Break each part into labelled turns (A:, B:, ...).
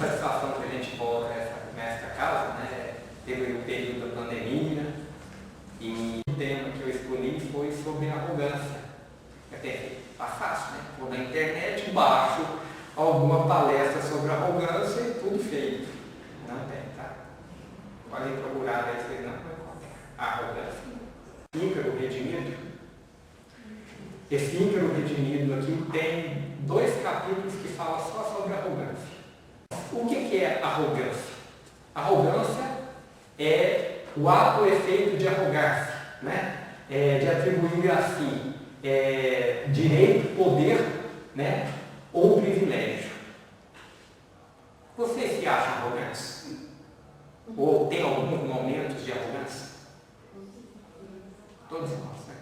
A: satisfação que a gente volta nessa casa, né? Teve o período da pandemia e o tema que eu escolhi foi sobre arrogância. Eu pensei, tá fácil, né? Vou na internet, baixo alguma palestra sobre arrogância e tudo feito. Não tem, tá? Podem procurar aí, vocês não vão encontrar. Arrogância. Ícaro Redimido. Esse Ícaro Redimido aqui tem 2 capítulos que falam só sobre arrogância. O que é arrogância? Arrogância é o ato ou efeito de arrogar-se, né? De atribuir a si direito, poder, né? Ou privilégio. Vocês se acham arrogantes? Ou tem alguns momentos de arrogância? Todos nós, né?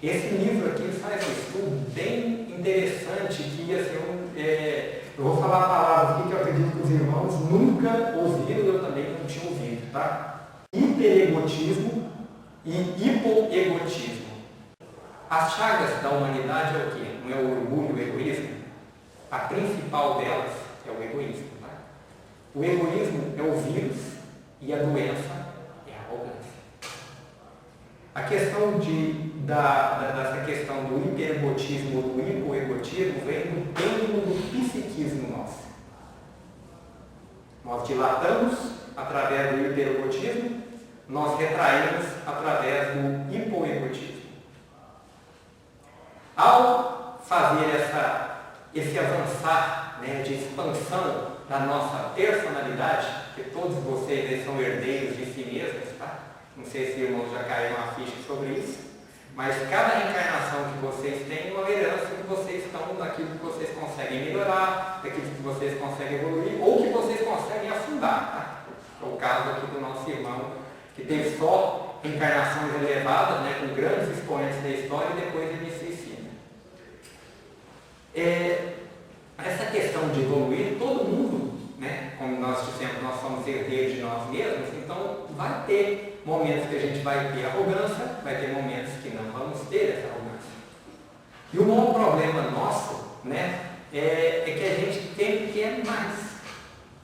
A: Esse livro aqui faz um estudo bem interessante que assim, eu vou falar palavras aqui que eu acredito que os irmãos nunca ouviram, eu também não tinha ouvido, tá? Hiperegotismo e hipoegotismo. As chagas da humanidade é o quê? Não é o orgulho, o egoísmo? A principal delas é o egoísmo, tá? O egoísmo é o vírus e a doença é a arrogância. A questão dessa questão do hiperegotismo ou do hipoegotismo vem do pêndulo do psiquismo nosso. Nós dilatamos através do hiperegotismo, nós retraímos através do hipoegotismo. Ao fazer esse avançar, né, de expansão da nossa personalidade, que todos vocês são herdeiros de si mesmos, tá? Não sei se irmãos já caíram uma ficha sobre isso, mas cada reencarnação que vocês têm é uma herança que vocês estão daquilo que vocês conseguem melhorar, daquilo que vocês conseguem evoluir ou que vocês conseguem afundar. Tá? É o caso aqui do nosso irmão, que teve só reencarnações elevadas, né, com grandes expoentes da história e depois ele se suicida. Essa questão de evoluir, todo mundo, né, como nós dissemos, nós somos herdeiros de nós mesmos, então vai ter momentos que a gente vai ter arrogância, vai ter momentos que não vamos ter essa arrogância. E o maior problema nosso, né, é que a gente sempre quer mais.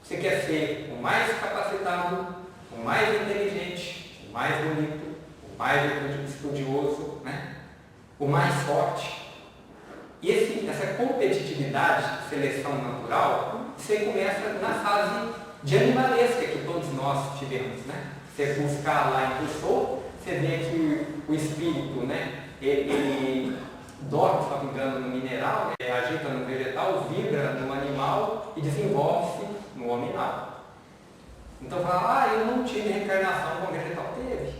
A: Você quer ser o mais capacitado, o mais inteligente, o mais bonito, o mais estudioso, né, o mais forte. E essa competitividade, seleção natural, você começa na fase de animalesca que todos nós tivemos, né? Você buscar lá em Rousseau, você vê que o espírito, né, ele dorme, se não me engano, no mineral, né, agita no vegetal, vibra no animal e desenvolve-se no hominal. Então fala, eu não tive reencarnação como vegetal. Teve.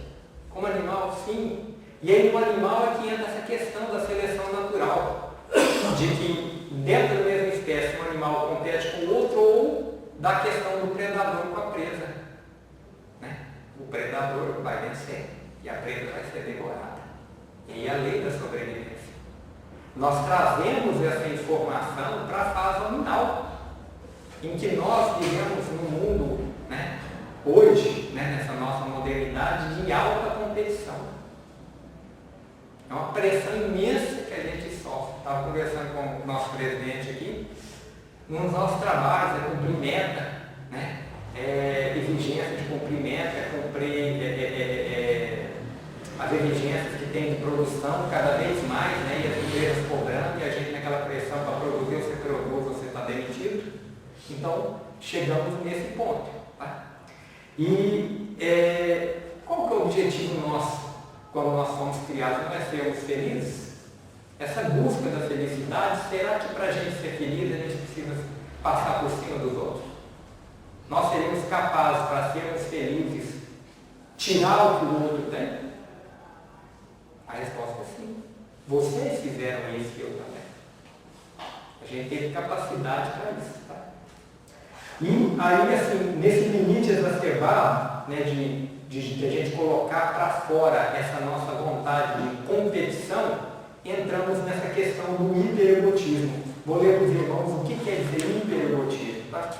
A: Como animal, sim. E aí no animal é que entra essa questão da seleção natural, de que dentro da mesma espécie um animal compete com o outro ou da questão do predador com a presa. Né? O predador vai vencer e a presa vai ser devorada. E aí a lei da sobrevivência. Nós trazemos essa informação para a fase nominal, em que nós vivemos num mundo, né, hoje, né, nessa nossa modernidade, de alta competição. É uma pressão imensa que a gente sofre. Estava conversando com o nosso presidente aqui. Nos nossos trabalhos é cumprir meta, né? Exigência de cumprir meta, cumprir as exigências que tem de produção cada vez mais, né? E as empresas cobrando, e a gente naquela pressão para produzir, você produz, você está demitido. Então, chegamos nesse ponto. Tá? E qual que é o objetivo nosso? Quando nós somos criados, não é sermos felizes? Essa busca da felicidade, será que para a gente ser feliz a gente precisa passar por cima dos outros? Nós seríamos capazes, para sermos felizes, tirar o que o outro tem? A resposta é sim. Vocês fizeram isso e eu também. A gente teve capacidade para isso. Tá? E aí, assim, nesse limite exacerbado, né, de a gente colocar para fora essa nossa vontade de competição, entramos nessa questão do hiperegotismo. Vou ler para os irmãos o que quer dizer hiperegotismo. Tá?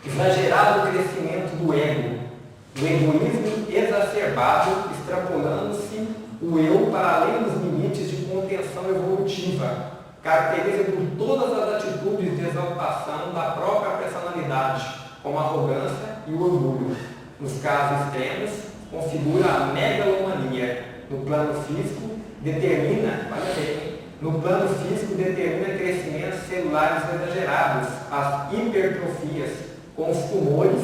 A: Exagerado crescimento do ego, do egoísmo exacerbado, extrapolando-se o eu para além dos limites de contenção evolutiva, caracteriza por todas as atitudes de exaltação da própria personalidade, como a arrogância e o orgulho. Nos casos extremos, configura a megalomania. No plano físico, determina, olha bem, no plano físico determina crescimentos celulares exagerados, as hipertrofias, com os tumores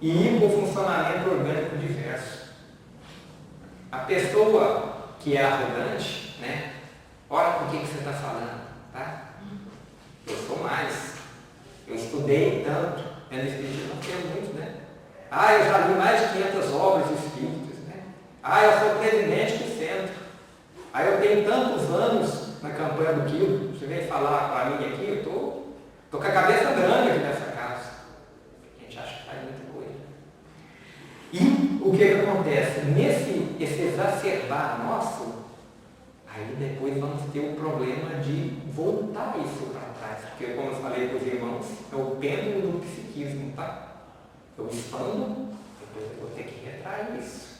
A: e hipofuncionamento orgânico diverso. A pessoa que é arrogante, né? Olha com o que você está falando, tá? Eu sou mais. Eu estudei tanto. É no Espiritismo não tem muito, né? Eu já li mais de 500 obras espíritas, né? Eu sou presidente do centro. Eu tenho tantos anos na campanha do quilo. Você vem falar para mim aqui, eu tô com a cabeça grande aqui nessa casa. A gente acha que faz muita coisa. E o que acontece? Esse exacerbar nosso, aí depois vamos ter o problema de voltar isso para trás. Porque, como eu falei para os irmãos, é o pêndulo do psiquismo, tá? Eu expando, depois eu vou ter que retrair isso.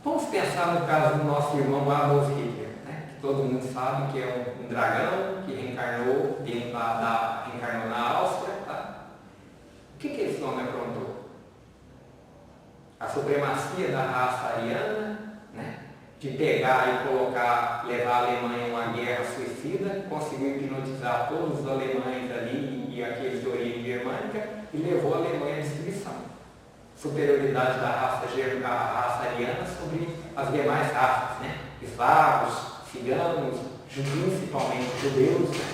A: Vamos pensar no caso do nosso irmão Adolf Hitler, né? Que todo mundo sabe que é um dragão que reencarnou reencarnou na Áustria, tá? O que esse homem aprontou? A supremacia da raça ariana, né? De pegar e levar a Alemanha a uma guerra suicida, conseguiu hipnotizar todos os alemães ali e aqueles de origem germânica e levou a Alemanha à destruição. Superioridade da raça ariana sobre as demais raças, né? Eslavos, ciganos, principalmente judeus, né?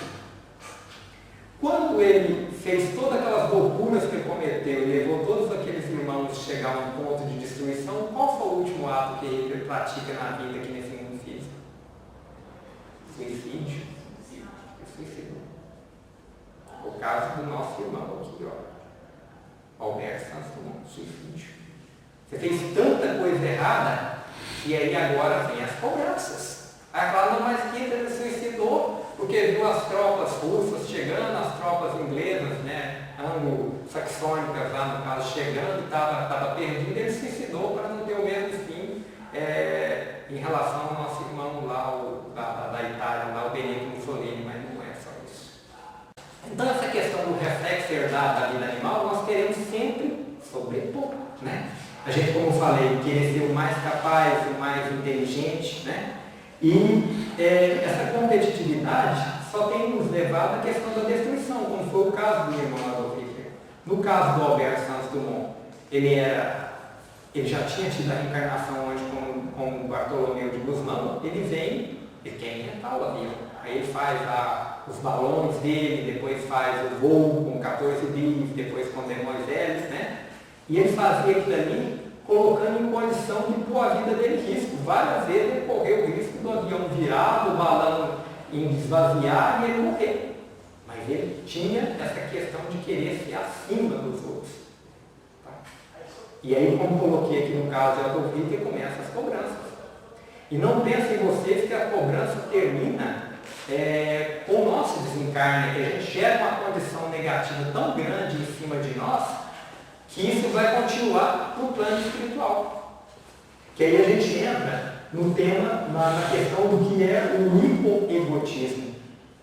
A: Quando ele fez todas aquelas loucuras que ele cometeu e levou todos aqueles irmãos a chegar a um ponto de destruição, qual foi o último ato que ele pratica na vida aqui nesse mundo físico? Suicídio. Ele suicidou. O caso do nosso irmão aqui, ó. Alberto Santos Dumont, suicídio. Você fez tanta coisa errada e aí agora vem as cobranças. Aí fala, não, mas que ele suicidou porque viu as tropas russas chegando, as tropas inglesas, né, anglo-saxônicas lá no caso chegando, estava perdido, ele se suicidou para não ter o mesmo fim em relação ao nosso irmão lá, da Itália, lá o Benito Mussolini, mas não é só isso. Então essa questão do reflexo herdado da vida animal, nós queremos sempre sobrepor, né? A gente, como eu falei, querer ser o mais capaz, o mais inteligente, né? E essa competitividade só tem nos levado à questão da destruição, como foi o caso do irmão Adolf Hitler. No caso do Alberto Santos Dumont, ele já tinha tido a reencarnação antes como Bartolomeu de Gusmão, ele quer inventar o avião. Aí ele faz os balões dele, depois faz o voo com 14 bis, depois com demônios hélices, né? E ele fazia aquilo ali colocando em condição de pôr a vida dele em risco. Várias vezes ele correu o risco do avião virar, do balão esvaziar e ele morrer. Mas ele tinha essa questão de querer ser acima dos outros. Tá? E aí, como coloquei aqui no caso de Adolf Hitler, começam as cobranças. E não pensem vocês que a cobrança termina com o nosso desencarne, que a gente gera uma condição negativa tão grande em cima de nós, que isso vai continuar no plano espiritual. Que aí a gente entra no tema, na questão do que é o hipoegotismo.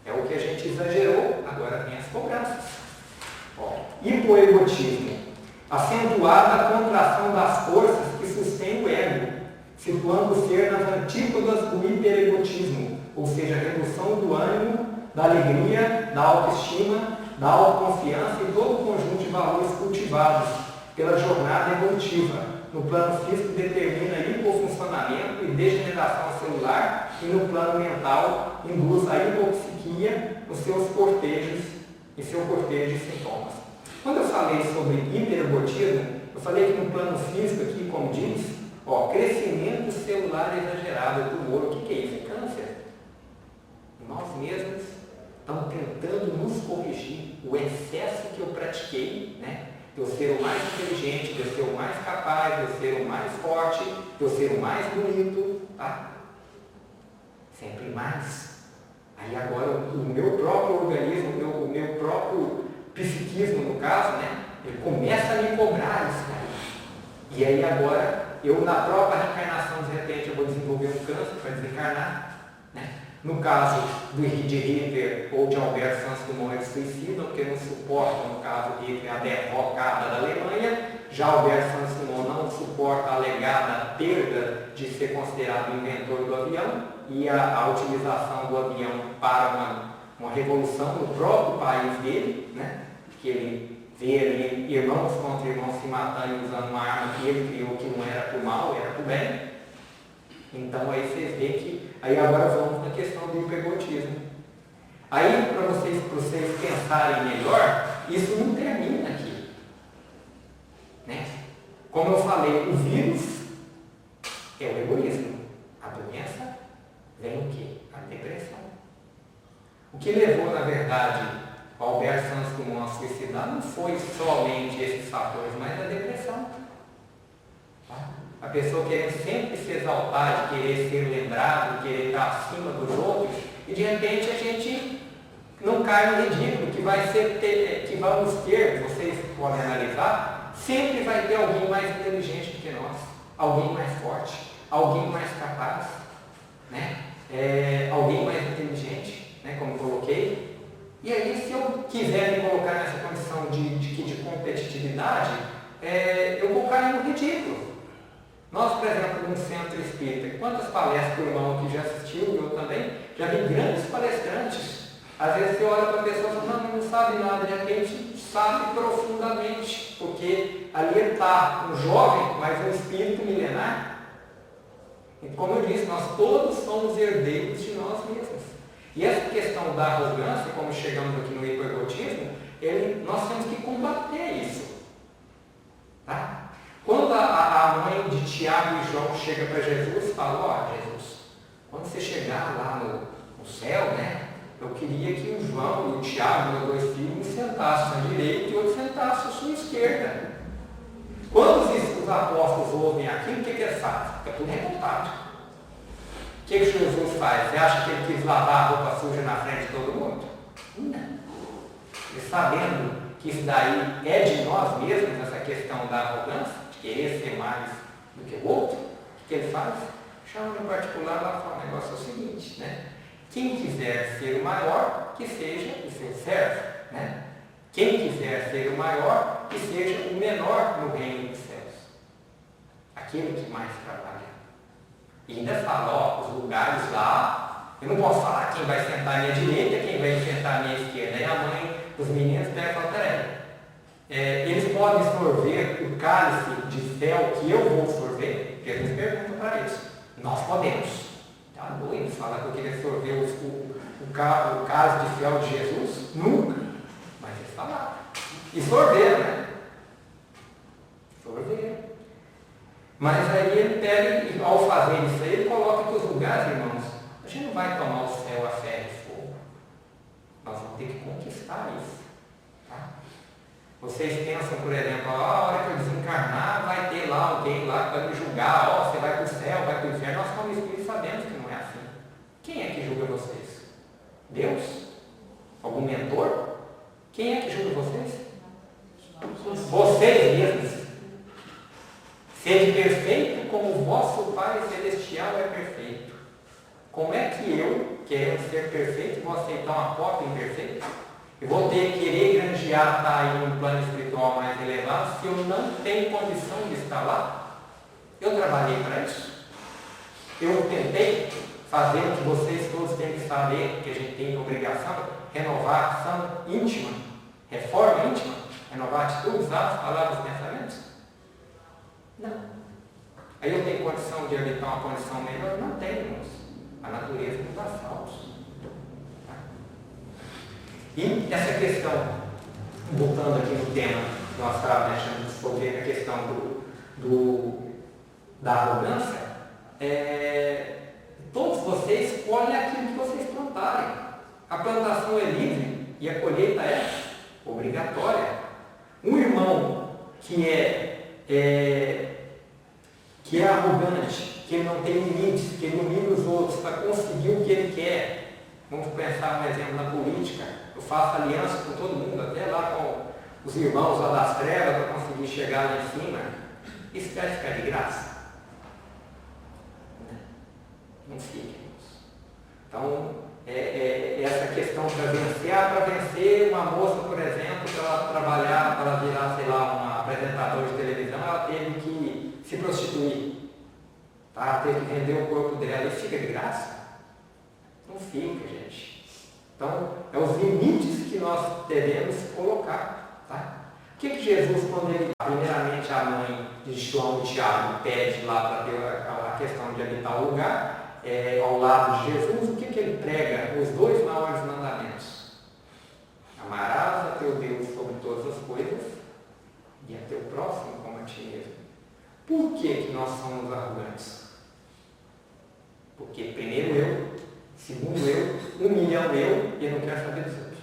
A: É o que a gente exagerou, agora vem as cobranças. Hipoegotismo. Acentuada a contração das forças que sustém o ego, situando o ser nas antípodas do hiperegotismo, ou seja, a redução do ânimo, da alegria, da autoestima, da autoconfiança e todo o conjunto de valores cultivados pela jornada evolutiva. No plano físico determina hipofuncionamento e degeneração celular e no plano mental induz a hipopsiquia nos seus cortejos, em seu cortejo de sintomas. Quando eu falei sobre hiperegotismo, eu falei que no plano físico aqui, como diz, crescimento celular exagerado, tumor. O que é isso? É câncer. Nós mesmos estamos tentando nos corrigir o excesso que eu pratiquei, né? De eu ser o mais inteligente, de eu ser o mais capaz, de eu ser o mais forte, de eu ser o mais bonito, tá? Sempre mais. Aí agora o meu próprio organismo, o meu próprio psiquismo, no caso, né? Ele começa a me cobrar isso aí. E aí agora, eu na própria reencarnação, de repente, eu vou desenvolver um câncer para desencarnar, né? No caso de Hitler ou de Albert Santos Dumont, eles suicidam porque não suportam, no caso de Hitler, a derrocada da Alemanha. Já Albert Santos Dumont não suporta a alegada perda de ser considerado o inventor do avião e a utilização do avião para uma revolução no próprio país dele, né? Que ele vê ali irmãos contra irmãos se matando e usando uma arma que ele criou que não era para o mal, era para o bem. Então aí vocês veem que, aí agora vamos na questão do hipergotismo. Aí para vocês pensarem melhor, isso não termina aqui. Né? Como eu falei, o vírus é o egoísmo. A doença vem o quê? A depressão. O que levou, na verdade, o Albert Santos Dumont a suicidar não foi somente esses fatores, mas a depressão. Tá? A pessoa querendo sempre se exaltar, de querer ser lembrado, de querer estar acima dos outros, e de repente a gente não cai no ridículo, que vamos ter, vocês podem analisar, sempre vai ter alguém mais inteligente do que nós, alguém mais forte, alguém mais capaz, né? Alguém mais inteligente, né? Como coloquei. E aí, se eu quiser me colocar nessa condição de competitividade, eu vou cair no ridículo. Nós, por exemplo, no Centro Espírita, quantas palestras o irmão que já assistiu, eu também, já vi grandes palestrantes. Às vezes você olha para a pessoa e fala, não sabe nada, de repente sabe profundamente, porque ali está um jovem, mas um espírito milenar. E como eu disse, nós todos somos herdeiros de nós mesmos. E essa questão da arrogância, como chegamos aqui no hipergotismo, nós temos que combater isso. Tá? Quando a mãe de Tiago e João chega para Jesus e fala, Jesus, quando você chegar lá no céu, né, eu queria que o João e o Tiago, meus dois filhos, me sentassem à direita e o outro sentasse à sua esquerda. Quando os apóstolos ouvem aquilo, o que eles fazem? Fica tudo revoltado. O que Jesus faz? Você acha que ele quis lavar a roupa suja na frente de todo mundo? Não. E sabendo que isso daí é de nós mesmos, essa questão da arrogância, de querer ser mais do que o outro, o que ele faz? Chama no particular lá e fala, o negócio é o seguinte, né? Quem quiser ser o maior, que seja o seu servo, né? Quem quiser ser o maior, que seja o menor no reino dos céus. Aquele que mais trabalha. E ainda fala, os lugares lá, eu não posso falar quem vai sentar à minha direita, quem vai sentar à minha esquerda. Aí a mãe dos meninos pega e fala, peraí, eles podem sorver o cálice de fel que eu vou sorver? Jesus pergunta para eles. Nós podemos. Está doido falar que eu queria sorver o cálice de fel de Jesus? Nunca. Mas eles falaram. E sorveram, né? Sorveram. Mas aí ele pega e ao fazer isso aí, ele coloca que os lugares, irmãos, a gente não vai tomar o céu a ferro e fogo. Nós vamos ter que conquistar isso. Tá? Vocês pensam, por exemplo, a hora que eu desencarnar, vai ter lá alguém lá que vai me julgar, você vai para o céu, vai para o inferno. Nós como espíritos sabemos que não é assim. Quem é que julga vocês? Deus? Algum mentor? Quem é que julga vocês? Vocês mesmos. Sede perfeito como o vosso Pai Celestial é perfeito. Como é que eu, querendo ser perfeito, vou aceitar uma cópia imperfeita? Eu vou querer granjear, estar aí num plano espiritual mais elevado, se eu não tenho condição de estar lá? Eu trabalhei para isso. Eu tentei fazer o que vocês todos têm que saber, que a gente tem obrigação, renovar a ação íntima, reforma íntima, renovar atitudes, atos, palavras e pensamentos? Não. Aí eu tenho condição de habitar uma condição melhor? Não tenho, irmãos. A natureza nos dá saltos. Tá? E essa questão, voltando aqui no tema que nós estávamos deixando sobre a questão da arrogância, todos vocês colhem aquilo que vocês plantarem. A plantação é livre e a colheita é obrigatória. Um irmão que é arrogante, que ele não tem limites, que ele humilha os outros para conseguir o que ele quer. Vamos pensar um exemplo na política. Eu faço aliança com todo mundo, até lá com os irmãos lá das trevas para conseguir chegar lá em cima. Isso vai ficar de graça? Não fica, irmãos. Então, essa questão para vencer uma moça, por exemplo, para ela trabalhar, para ela virar, sei lá, uma apresentadora de televisão, ela teve que se prostituir. Tá? Ela teve que vender o corpo dela. Isso fica de graça? Não fica, gente. Então, é os limites que nós devemos colocar. Tá? O que Jesus, quando ele, primeiramente a mãe de João e Tiago pede lá para ter a questão de habitar o lugar, ao lado de Jesus, o que ele prega? Os dois maiores mandamentos. Amarás a teu Deus sobre todas as coisas e a teu próximo como a ti mesmo. Por que nós somos arrogantes? Porque primeiro eu, segundo eu, 1 milhão eu e eu não quero saber dos outros.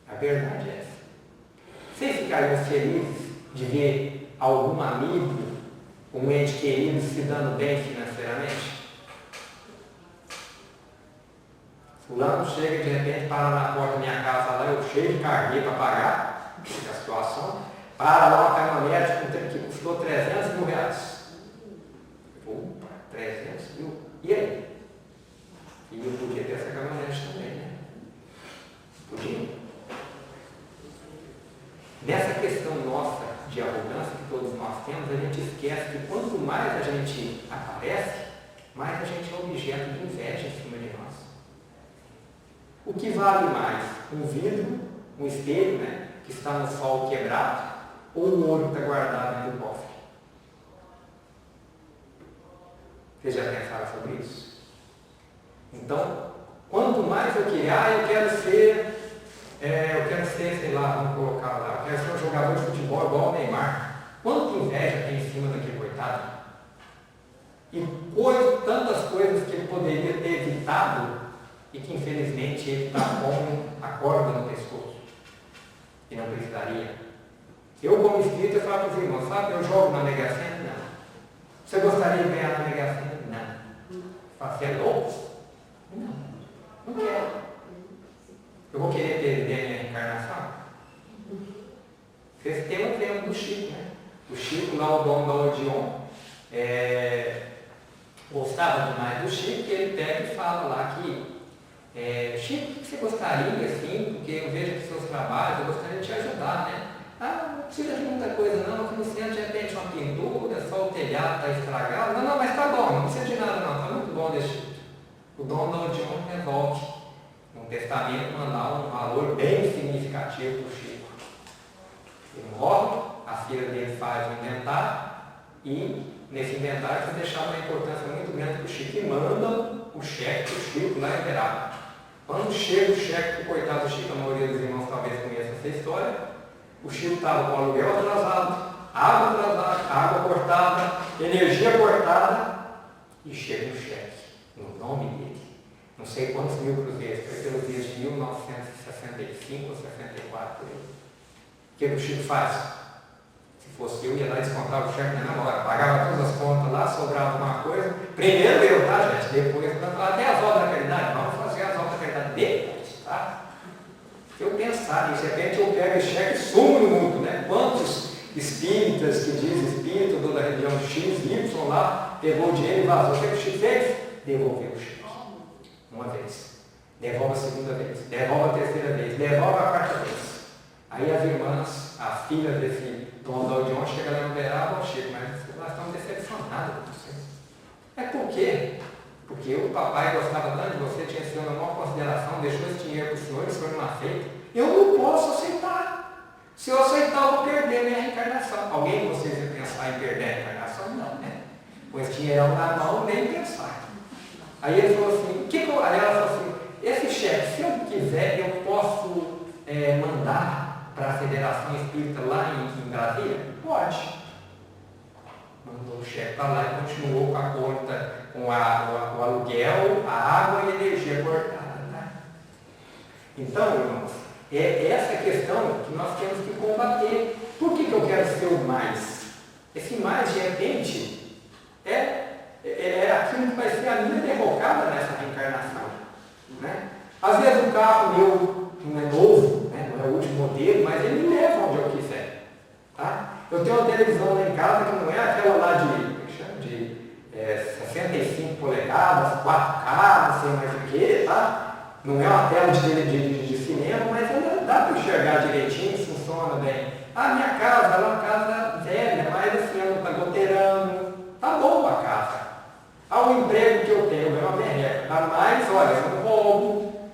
A: A verdade é essa. Vocês ficariam felizes de ver algum amigo, um ente querido se dando bem financeiramente? Fulano chega de repente, para na porta da minha casa lá, eu cheio de carnê para pagar, a situação, para lá uma caminhonete que custou 300 mil reais. Opa, 300 mil. E aí? E eu podia ter essa caminhonete também, né? Podia. Nessa questão nossa de arrogância que todos nós temos, a gente esquece que quanto mais a gente aparece, mais a gente é objeto de inveja em cima de nós. O que vale mais? Um vidro, um espelho, né, que está no sol quebrado, ou o ouro que está guardado dentro do cofre? Vocês já pensaram sobre isso? Então, quanto mais eu quero ser, sei lá, vamos colocar lá, eu quero ser um jogador de futebol igual o Neymar. Quanta inveja tem em cima daquele coitado? E tantas coisas que ele poderia ter evitado e que infelizmente ele está com a corda no pescoço. E não precisaria. Eu, como espírito, eu falo para os irmãos, sabe, eu jogo na Mega Sena? Não. Você gostaria de ganhar na Mega Sena? Não. Você é louco? Não. Não quero. Eu vou querer perder a minha reencarnação? Vocês têm um exemplo do Chico, né? O Chico, lá o dono da Odeon, gostava demais do Chico, e ele pega e fala lá que Chico, o que você gostaria, assim, porque eu vejo aqui seus trabalhos, eu gostaria de te ajudar, né? Ah, não precisa de muita coisa não, aqui no centro de repente uma pintura, só o telhado está estragado. Não, mas tá bom, não precisa de nada não, está muito bom desse jeito. O dono da Odeon resolve, no testamento, mandar um valor bem significativo para o Chico. Ele morre, a filha dele faz um inventário, e nesse inventário foi deixado uma importância muito grande para o Chico, e manda o cheque para o Chico lá em Uberaba. Quando chega o cheque para o coitado do Chico, a maioria dos irmãos talvez conheça essa história, o Chico estava com o aluguel atrasado, água atrasada, água cortada, energia cortada, e chega um cheque no nome dele. Não sei quantos mil cruzeiros, foi pelos dias de 1965 ou 64 por aí. O que o Chico faz? Se fosse eu, ia lá e descontava o cheque na hora, pagava todas as contas lá, sobrava alguma coisa. Primeiro eu, tá, gente? Depois, até as obras da caridade, vamos fazer as obras da caridade depois, tá? Se eu pensar nisso, de repente eu pego esse cheque e sumo no mundo, né? Quantos espíritas que dizem espírito da religião X, Y lá, pegou o dinheiro e vazou. O que o Chico fez? Devolveu o cheque. Uma vez. Devolve a segunda vez. Devolve a terceira vez. Devolve a quarta vez. Aí as irmãs, as filhas desse dono da Odeon, chegam lá no Uberaba, ó Chico, mas nós estamos decepcionados com você. É por quê? Porque o papai gostava tanto de você, tinha esse senhor na maior consideração, deixou esse dinheiro para o senhor não aceita. Eu não posso aceitar. Se eu aceitar, eu vou perder minha reencarnação. Alguém de vocês vai pensar em perder a reencarnação? Não, né? Com esse dinheirão na mão, nem pensar. Aí ele falou assim, aí ela falou assim, esse cheque, se eu quiser, eu posso mandar para a Federação Espírita lá em Brasília? Pode. Mandou o cheque para lá e continuou com a conta, com o aluguel, a água e a energia cortada. Né? Então, irmãos, é essa questão que nós temos que combater. Por que eu quero ser o mais? Esse mais, de repente, é aquilo que vai ser a minha derrocada nessa reencarnação. Né? Às vezes o carro meu não é novo, né? Não é o último modelo, mas ele me leva onde eu quiser. Tá? Eu tenho uma televisão lá em casa que não é aquela lá de 65 polegadas, tá? Não é uma tela de cinema, mas ainda dá para enxergar direitinho, funciona bem. A minha casa, ela é uma casa velha, mas assim, ela não está goteirando. Tá bom a casa. O emprego que eu tenho, é uma merreca. Tá mais, olha, eu não roubo.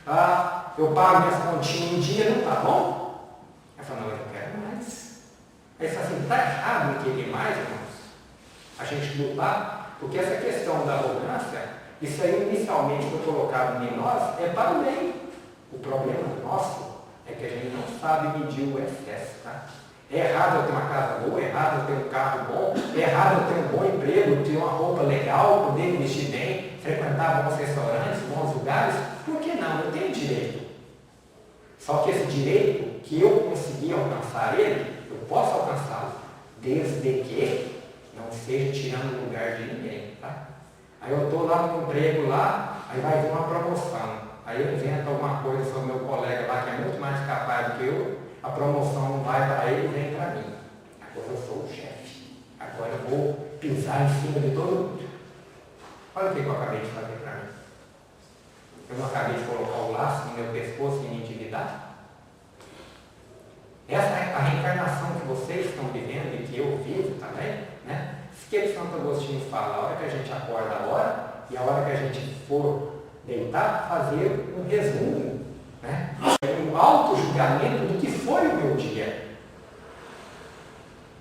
A: Tá? Eu pago minhas continhas em dia, não tá bom? Eu falo, não, eu quero mais. Aí você fala assim, tá errado em querer mais, irmãos? A gente lutar, porque essa questão da arrogância, isso aí inicialmente foi colocado em nós, é para o bem. O problema nosso é que a gente não sabe medir o excesso, tá? É errado eu ter uma casa boa, é errado eu ter um carro bom, é errado eu ter um bom emprego, ter uma roupa legal, poder vestir bem, frequentar bons restaurantes, bons lugares. Por que não? Eu tenho direito. Só que esse direito, que eu consegui alcançar ele, eu posso alcançá-lo, desde que não seja tirando o lugar de ninguém, tá? Aí eu estou lá no emprego lá, aí vai vir uma promoção. Aí eu invento alguma coisa sobre meu colega lá, que é muito mais capaz do que eu, a promoção não vai para ele, vem para mim. Agora eu sou o chefe. Agora eu vou pisar em cima de todo mundo. Olha o que eu acabei de fazer para mim. Eu não acabei de colocar o laço no meu pescoço e me intimidar? Essa é a reencarnação que vocês estão vivendo e que eu vivo também, né? Isso que Santo Agostinho fala, a hora que a gente acorda agora e a hora que a gente for deitar, fazer um resumo, né? Um auto-julgamento do que foi o meu dia.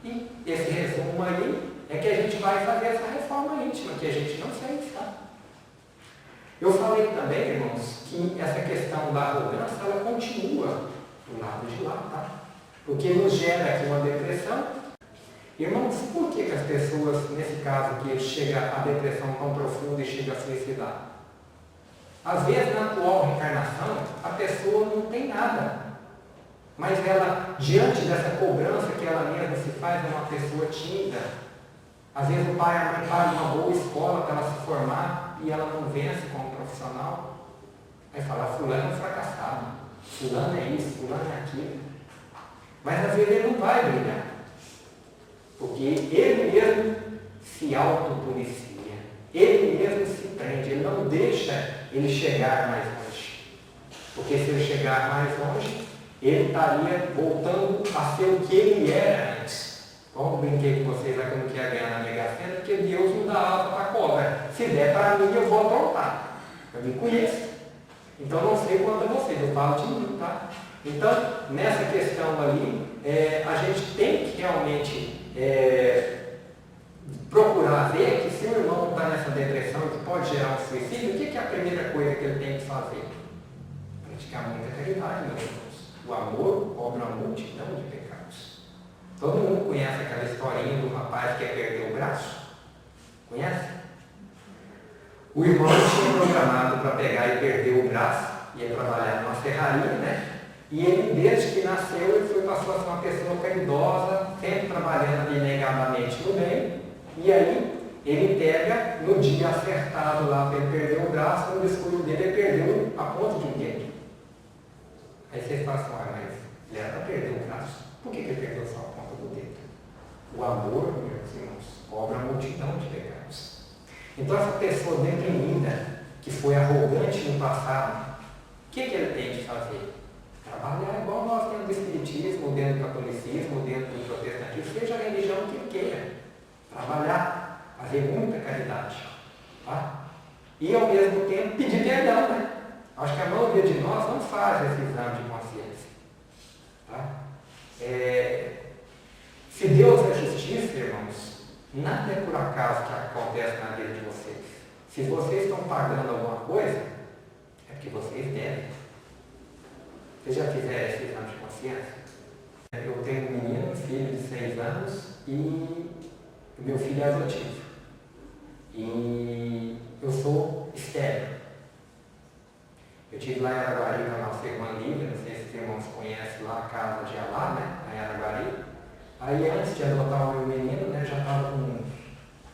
A: E esse resumo aí é que a gente vai fazer essa reforma íntima, que a gente não sente, tá? Eu falei também, irmãos, que essa questão da arrogância, ela continua do lado de lá, tá? Porque nos gera aqui uma depressão. Irmãos, por que as pessoas, nesse caso aqui, chega a depressão tão profunda e chega a suicidar? Às vezes, na atual reencarnação, a pessoa não tem nada. Mas ela, diante dessa cobrança que ela mesma se faz, é uma pessoa tímida. Às vezes o pai e a mãe pagam uma boa escola para ela se formar e ela não vence como profissional. Aí fala, fulano é um fracassado, fulano é isso, fulano é aquilo. Mas às vezes ele não vai brilhar. Porque ele mesmo se autopolicia. Ele mesmo se prende, ele não deixa ele chegar mais longe. Porque se ele chegar mais longe, ele estaria voltando a ser o que ele era antes. Como eu brinquei com vocês lá que eu não queria ganhar na Mega Sena, porque Deus não dá asa para a cobra. Se der para mim, eu vou aprontar. Eu me conheço. Então não sei quanto a vocês, eu falo de mim, tá? Então, nessa questão ali, a gente tem que realmente procurar ver que se o irmão está nessa depressão que pode gerar um suicídio, o que é a primeira coisa que ele tem que fazer? Praticar muita caridade, meus irmãos. O amor cobra uma multidão de pecados. Todo mundo conhece aquela historinha do rapaz que quer perder o braço? Conhece? O irmão tinha programado para pegar e perder o braço, ia trabalhar numa serraria, né? E ele, desde que nasceu, ele passou a ser uma pessoa caridosa, sempre trabalhando abnegadamente no bem. E aí, ele pega, no dia acertado lá para ele perder o braço, no descuido dele, ele perdeu a ponta de um dedo. Aí vocês falam assim, mas ele era para perder o braço, por que ele perdeu só a ponta do dedo? O amor, meus irmãos, cobra uma multidão de pecados. Então, essa pessoa deprimida, que foi arrogante no passado, o que ele tem de fazer? Trabalhar igual nós temos do espiritismo, dentro do catolicismo, dentro do protestantismo, seja a religião que ele queira. Trabalhar, fazer muita caridade. Tá? E ao mesmo tempo pedir perdão, né? Acho que a maioria de nós não faz esse exame de consciência. Tá? Se Deus é justiça, irmãos, nada é por acaso que acontece na vida de vocês. Se vocês estão pagando alguma coisa, é porque vocês devem. Vocês já fizeram esse exame de consciência? Eu tenho um menino, um filho de 6 anos e o meu filho é adotivo. E eu sou estéril. Eu estive lá em Araguari com a nossa irmã Lívia, não sei se os irmãos conhecem lá a casa de Alá, né? Lá em Araguari. Aí antes de adotar o meu menino, né, já estava com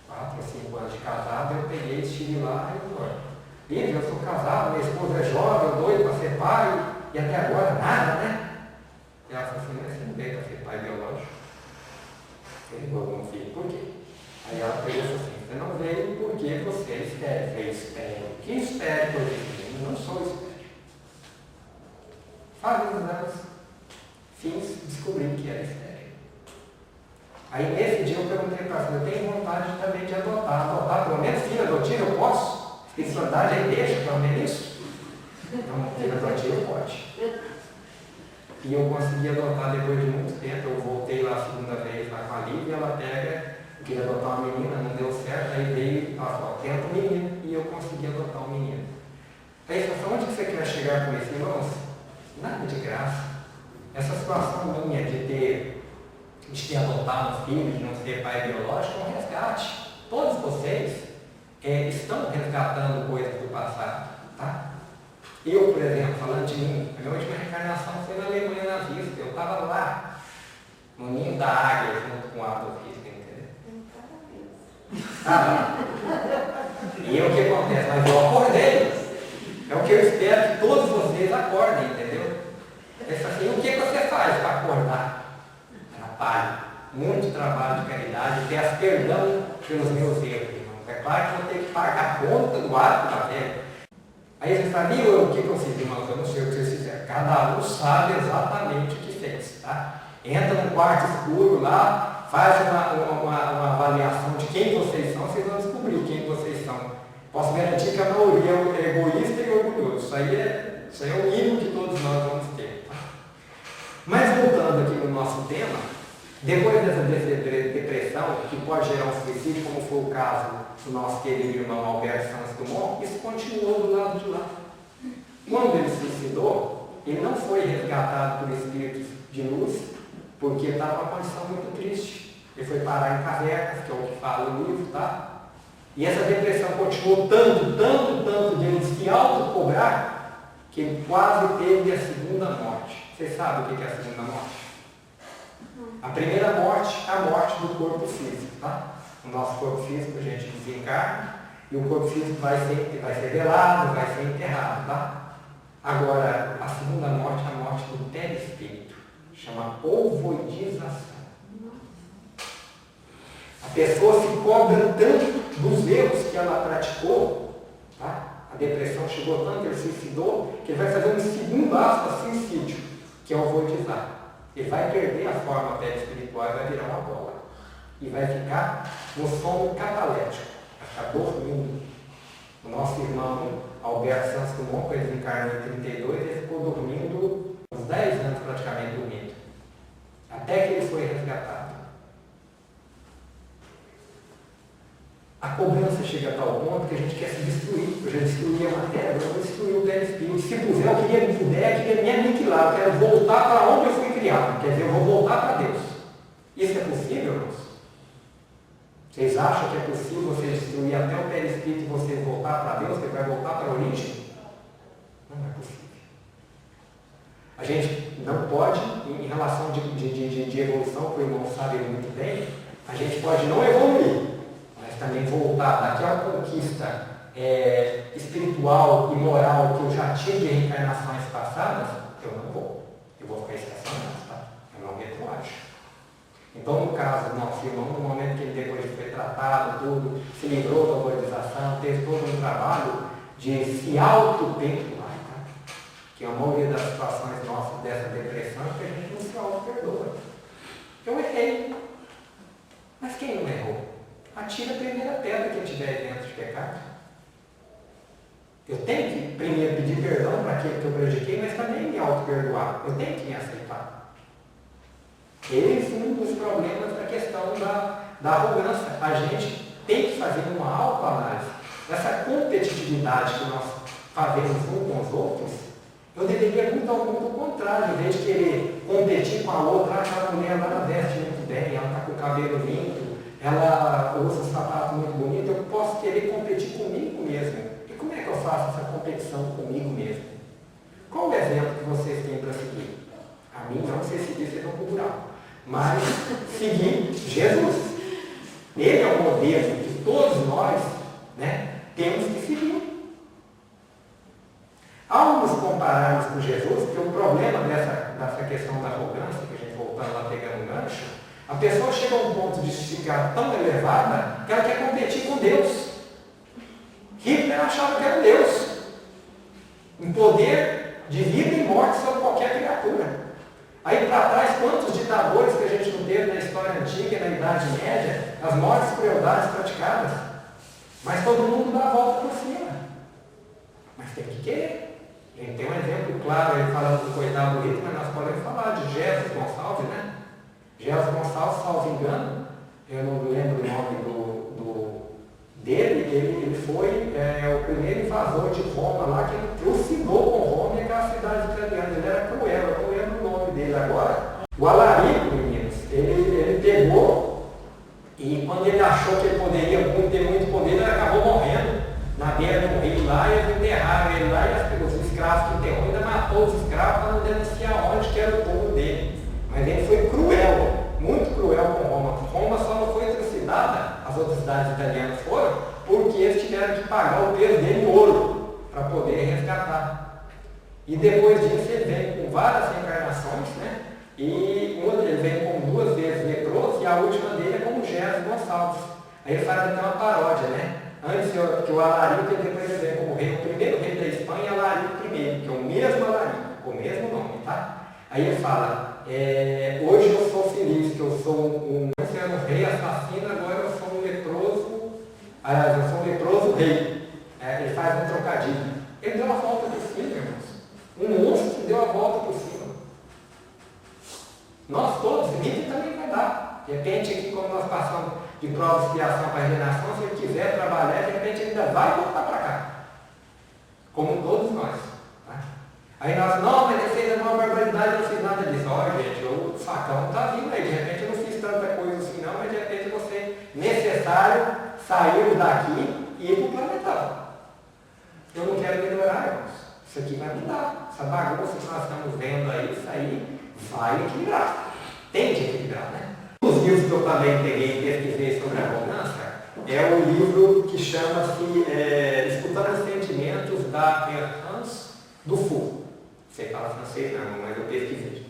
A: 4 ou 5 anos de casado, eu peguei, estive lá e falei, Lívia, eu sou casado, minha esposa é jovem, eu doido para ser pai. E até agora nada, né? E ela falou assim, mas você não veio para ser pai biológico? Ele falou, meu filho, por quê? Aí ela pegou assim, você não veio porque você é estéril. Eu falei, estéril. Que estéril, por exemplo? Eu não sou estéril. Faz exames, fiz, descobri que era estéril. Aí nesse dia eu perguntei para ela, eu tenho vontade também de adotar pelo menos filho adotivo eu posso? Espiritualidade aí deixa, pelo menos isso? Então, filho adotivo eu pode. E eu consegui adotar depois de muito tempo. Eu voltei lá a segunda vez lá com a Lívia, ela queria adotar uma menina, não deu certo, aí veio, ela falou, tenta um menino, e eu consegui adotar um menino. Aí você falou, onde você quer chegar com isso, irmãos? Nada de graça. Essa situação minha de ter adotado um filho, de não ser pai biológico, é um resgate. Todos vocês estão resgatando coisas do passado, tá? Eu, por exemplo, falando de mim, a minha última reencarnação foi na Alemanha nazista. Eu estava lá, no ninho da águia, junto com a Adolf Hitler, entendeu? E é o que acontece? Mas eu acordei. É o que eu espero que todos vocês acordem, entendeu? Assim, o que você faz para acordar? Trabalho. Muito trabalho de caridade. Peço perdão pelos meus erros, irmãos. É claro que eu vou ter que pagar a conta do ato da fé. Aí você sabia o que eu fiz, irmãos? Eu não sei o que vocês fizeram. Cada um sabe exatamente o que fez, tá? Entra num quarto escuro lá, faz uma avaliação de quem vocês são, vocês vão descobrir quem vocês são. Posso garantir que a maioria é egoísta e orgulhoso. Isso aí é o mínimo que todos nós vamos ter. Tá? Mas voltando aqui no nosso tema, depois dessa depressão, que pode gerar um suicídio, como foi o caso do nosso querido irmão Alberto Santos Dumont, isso continuou do lado de lá. Quando ele se suicidou, ele não foi resgatado por espíritos de luz, porque estava numa condição muito triste. Ele foi parar em cavernas, que é o que fala o livro, tá? E essa depressão continuou tanto de ele se autocobrar, que ele quase teve a segunda morte. Vocês sabem o que é a segunda morte? A primeira morte é a morte do corpo físico, tá? O nosso corpo físico a gente desencarna e o corpo físico vai ser velado, vai ser enterrado, tá? Agora, a segunda morte é a morte do perispírito, chama ovoidização. A pessoa se cobra tanto dos erros que ela praticou, tá? A depressão chegou tanto, ele suicidou, que ele vai fazer um segundo aspas suicídio, que é ovoidizar. Ele vai perder a forma perispiritual e vai virar uma bola. E vai ficar no sono catalético, vai ficar dormindo. O nosso irmão Alberto Santos Dumont, quando ele encarnou em 32, ele ficou dormindo uns 10 anos praticamente dormindo. Até que ele foi resgatado. A cobrança chega a tal ponto que a gente quer se destruir. Eu já destruí a matéria, agora eu vou destruir o perispírito. Se puder, eu queria me aniquilar, eu quero voltar para onde eu fui criado. Quer dizer, eu vou voltar para Deus. Isso é possível, irmãos? Vocês acham que é possível você destruir até o perispírito e você voltar para Deus, que vai voltar para a origem? Não é possível. A gente não pode, em relação de evolução, que o irmão sabe muito bem, a gente pode não evoluir, mas também voltar daquela conquista espiritual e moral que eu já tive em reencarnações passadas, eu não vou. Eu vou ficar estacionado, tá? Eu não retroajo. Então, no caso do nosso irmão, no momento que ele depois foi tratado, tudo, se livrou da valorização, teve todo um trabalho de se auto-perdoar, tá? Que a maioria das situações nossas dessa depressão é que a gente não se auto-perdoa. Eu errei. Mas quem não errou? Atira a primeira pedra que tiver dentro de pecado. Eu tenho que primeiro pedir perdão para aquele que eu prejudiquei, mas também me auto-perdoar. Eu tenho que me aceitar. Esse é um dos problemas da questão da arrogância. A gente tem que fazer uma autoanálise. Essa competitividade que nós fazemos uns com os outros, eu deveria muito ao mundo contrário, em vez de querer competir com a outra, aquela mulher lá veste muito bem, ela está com o cabelo limpo, ela usa um sapato muito bonito, eu posso querer competir comigo mesmo. E como é que eu faço essa competição comigo mesmo? Qual o exemplo que vocês têm para seguir? A mim não sei seguir, vocês vão procurar. Mas seguir Jesus. Ele é o modelo que todos nós, né, temos que seguir. Ao nos compararmos com Jesus, porque o problema dessa questão da arrogância, que a gente voltando lá pegando um gancho, a pessoa chega a um ponto de ficar tão elevada que ela quer competir com Deus. Hitler achava que era Deus. poder de vida e morte sobre qualquer criatura. Aí para trás, quantos ditadores que a gente não teve na história antiga e na Idade Média, as maiores crueldades praticadas, mas todo mundo dá a volta por cima. Mas tem que querer. A gente tem um exemplo claro, ele falando do coitado do Hitler, nós podemos falar de Jesus Gonçalves, né? Jesus Gonçalves, salvo engano, eu não lembro o nome dele, ele foi o primeiro invasor de Roma lá, que ele trucidou com Roma e aquela cidade italiana. Ele era cruel, eu não lembro o nome dele agora. O Alarico, meninos, ele pegou e quando ele achou que ele poderia ter muito poder, ele acabou morrendo na beira do rio lá, e eles enterraram ele lá, e os escravos que enterrou ainda matou os escravos para não denunciar onde que era o povo dele. Mas ele foi cruel, muito cruel com Roma. Roma só não foi trucidada, as outras cidades italianas foram, porque eles tiveram que pagar o peso dele em ouro para poder resgatar. E depois disso ele vem com várias reencarnações, né? E ele vem com 2 vezes leproso, e a última dele é como Jesus Gonçalves. Aí ele faz até uma paródia, né? Antes que o Alarico, e depois ele vem como rei, o primeiro rei da Espanha, Alarico I, que é o mesmo Alarico, com o mesmo nome, tá? Aí ele fala, hoje eu sou feliz, que eu sou um rei assassino, agora eu sou um leproso, eu sou um leproso rei. Ele faz um trocadilho. Ele deu a volta por cima, irmãos. Um monstro que deu a volta por cima. Nós todos, Hitler também vai dar. De repente, aqui, como nós passamos de prova de expiação para regeneração, se ele quiser trabalhar, de repente ele ainda vai voltar para cá. Como todos nós. Tá? Aí nós, não, mas ele fez uma barbaridade, eu não fiz nada disso. Olha, gente, o facão está vindo aí. De repente eu não fiz tanta coisa assim, não, mas de repente você necessário sair daqui e ir para o planetão. Eu não quero melhorar, irmãos. Isso aqui vai mudar. Essa bagunça que nós estamos vendo aí, isso aí vai equilibrar. Tem que equilibrar, né? Os livros que eu também peguei e pesquisei sobre a arrogância é o livro que chama-se Escutando os Sentimentos da Hermance Dufour. Você fala francês, não, mas eu pesquisei.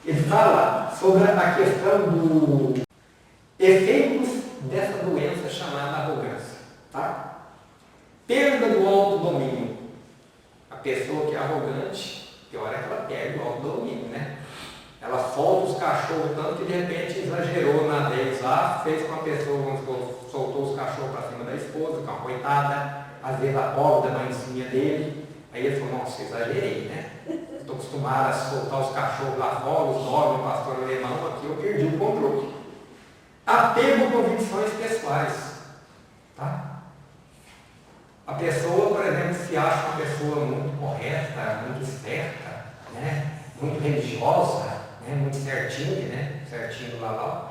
A: Ele fala sobre a questão dos efeitos dessa doença chamada arrogância. Tá? Perda do autodomínio. A pessoa que é arrogante, pior é que ela perde o autodomínio, né? Ela solta os cachorros tanto que de repente exagerou na vez lá, fez com a pessoa, vamos supor, soltou os cachorros para cima da esposa, que é uma coitada, às vezes a pobre da mãezinha dele. Aí ele falou, nossa, exagerei, né? Estou acostumado a soltar os cachorros lá fora, os dogmas, o pastor alemão, aqui eu perdi o controle. Apego a convicções pessoais. Tá? A pessoa, por exemplo, se acha uma pessoa muito correta, muito certa, né? Muito religiosa, né? Muito certinho, né? Certinho lá,